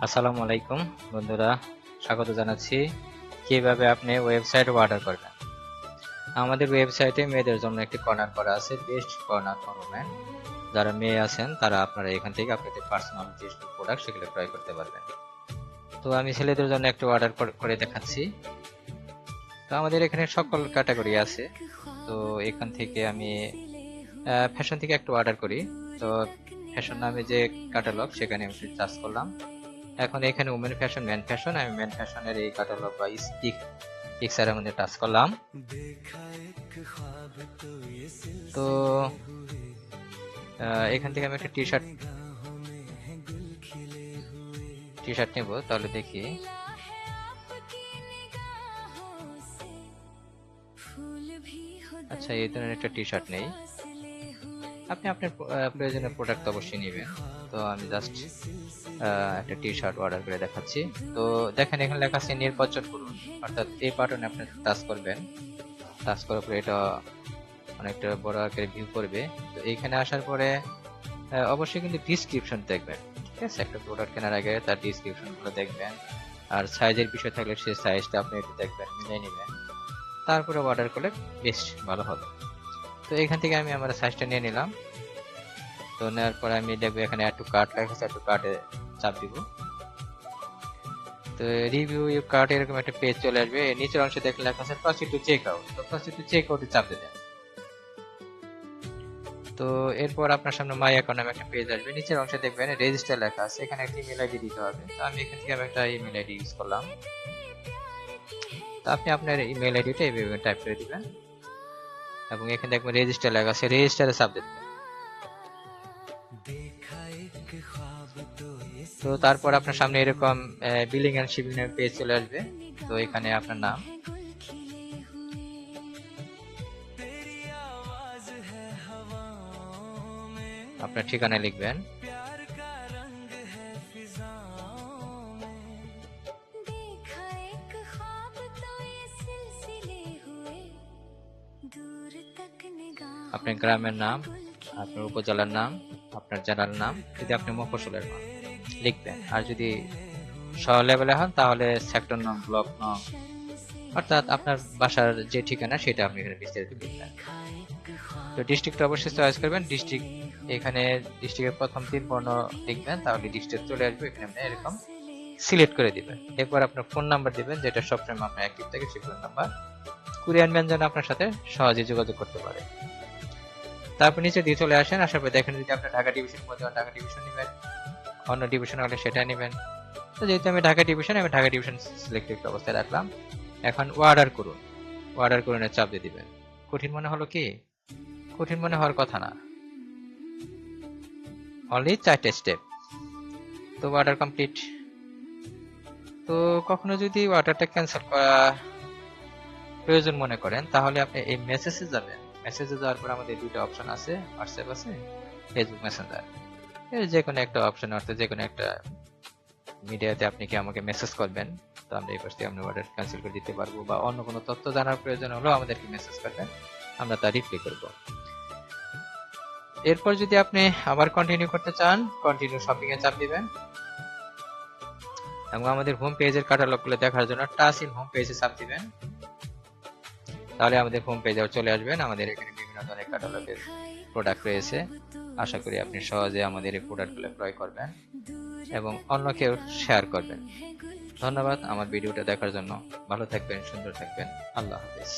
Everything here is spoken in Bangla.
আসসালামু আলাইকুম বন্ধুরা, স্বাগত জানাচ্ছি। কিভাবে আপনি ওয়েবসাইট অর্ডার করবেন। আমাদের ওয়েবসাইটে মেয়েদের জন্য একটি কর্নার করা আছে, বেস্ট কর্নার ফর ওমেন। যারা মেয়ে আছেন তারা আপনারা এখান থেকে আপনাদের পার্সোনাল যে প্রোডাক্ট সেগুলো ক্রয় করতে পারবেন। তো আমি ছেলেদের জন্য একটু অর্ডার করে দেখাচ্ছি। তো আমাদের এখানে সকল ক্যাটাগরি আছে। তো এখান থেকে আমি ফ্যাশন থেকে একটু অর্ডার করি। তো ফ্যাশন নামে যে ক্যাটালগ সেখানে আমি চার্জ করলাম। এখন এখানে উমেন ফ্যাশন, মেন ফ্যাশন, আমি মেন ফ্যাশনের এই ক্যাটালগ বা পিকচারের মধ্যে টাচ করলাম। তো এখান থেকে আমি একটা টি শার্ট নেব। তাহলে দেখি, আচ্ছা এই ধরনের একটা টি শার্ট নেই। আপনি আপনার প্রয়োজনীয় প্রোডাক্ট অবশ্যই নেবেন। তো আমি জাস্ট একটা টি শার্ট অর্ডার করে দেখাচ্ছি। তো দেখেন এখানে লেখা আছে নির্বাচন করুন, অর্থাৎ এই বাটনে আপনি টাচ করবেন। টাচ করার পরে এটা অনেকটা বড় আকারে ভিউ করবে। তো এইখানে আসার পরে অবশ্যই কিন্তু ডিসক্রিপশন দেখবেন, ঠিক আছে? একটা প্রোডাক্ট কেনার আগে তার ডিসক্রিপশন গুলো দেখবেন। আর সাইজের বিষয় থাকলে সেই সাইজটা আপনি একটু দেখবেন, মিলিয়ে নেবেন, তারপরে অর্ডার করলে বেশ ভালো হবে। তো এখান থেকে আমি আমার সাইজটা নিয়ে নিলাম। তো নেওয়ার পরে আমি দেখবো এখানে অ্যাড টু কার্ট লেখা আছে, অ্যাড টু কার্টে চাপ দিব। তো রিভিউ ইউ কার্ট এরকম একটা পেজ চলে আসবে। নিচের অংশে দেখলে লেখা আছে প্রসিড টু চেক আউট। তো প্রসিড টু চেক আউটে চাপ দেবেন। তো এরপর আপনার সামনে মাই অ্যাকাউন্ট নামে একটা পেজ আসবে। নিচের অংশে দেখবেন রেজিস্টার লেখা আছে, এখানে একটা ইমেল আইডি দিতে হবে। তো আমি এখান থেকে একটা ইমেল আইডি ইউজ করলাম। তো আপনি আপনার ইমেল আইডিটা এইভাবে টাইপ করে দিবেন এবং এখানে দেখবেন রেজিস্টার লেখা আছে, রেজিস্টারে চাপ দেবেন। তো তারপর আপনার সামনে এরকম বিলিং এন্ড শিপিং এর পেজ চলে আসবে। তো এখানে আপনার নাম, আপনার ঠিকানা লিখবেন। আপনার গ্রামের নাম, আপনার উপজেলার নাম, আপনার জেলার নাম, যদি আপনি মফস্বলের হন লিখবেন। আর যদি শহর লেভেলে হন তাহলে সেক্টর নং, ব্লক নং, অর্থাৎ আপনার বাসার যে ঠিকানা সেটা আপনি এখানে বিস্তারিত লিখবেন। তো ডিস্ট্রিক্টটা অবশ্যই চয়েস করবেন। ডিস্ট্রিক্ট, এখানে ডিস্ট্রিক্টের প্রথম 3 বর্ণ লিখবেন, তাহলে ডিস্ট্রিক্ট চলে আসবে। এখানে আপনি এরকম সিলেক্ট করে দিবেন। এরপর আপনার ফোন নাম্বার দিবেন, যেটা সবসময় আপনার অ্যাক্টিভ থাকে সেই ফোন নাম্বার। কুরিয়ার ম্যান যেন আপনার সাথে সহজে যোগাযোগ করতে পারে। তারপর নিচে দিয়ে চলে আসেন। আসার পর দেখেন যদি আপনার ঢাকা ডিভিশন মধ্যে ঢাকা ডিভিশন নেবেন, অন্য ডিভিশন হলে সেটা নেবেন। তো যেহেতু আমি ঢাকা ডিভিশন সিলেক্টেড অবস্থায় রাখলাম। এখন অর্ডার করুন, অর্ডার করুন চাপ দিয়ে দিবেন। কঠিন মনে হলো কি? কঠিন মনে হওয়ার কথা না, অনলি 4টে স্টেপ। তো অর্ডার কমপ্লিট। তো কখনো যদি অর্ডারটা ক্যান্সেল করা প্রয়োজন মনে করেন তাহলে আপনি এই মেসেজে যাবেন। মেসেজে যাওয়ার পর আমাদের দুটো অপশন আছে, হোয়াটসঅ্যাপ আছে, ফেসবুক মেসেঞ্জার। এর যে কোনো একটা অপশন, অর্থাৎ যে কোনো একটা মিডিয়াতে আপনি কি আমাকে মেসেজ করবেন। তো আমরা এই পাশ থেকে আমরা অর্ডার ক্যান্সেল করে দিতে পারবো, বা অন্য কোনো তথ্য জানার প্রয়োজন হলেও আমাদেরকে মেসেজ করবেন, আমরা তা রিপ্লাই করব। এরপর যদি আপনি আবার কন্টিনিউ করতে চান, কন্টিনিউ শপিং এ চাপ দিবেন এবং আমাদের হোম পেজের ক্যাটালগ গুলো দেখার জন্য টাচ ইন হোম পেজে চাপ দিবেন। তাহলে আমাদের হোম পেজে চলে আসবেন। আমাদের এখানে বিভিন্ন ধরনের ক্যাটালগের প্রোডাক্ট রয়েছে। আশা করি আপনি সহজে আমাদের এই প্রোডাক্টগুলো ক্রয় করবেন এবং অন্যকেও শেয়ার করবেন। ধন্যবাদ আমার ভিডিওটা দেখার জন্য। ভালো থাকবেন, সুন্দর থাকবেন। আল্লাহ হাফেজ।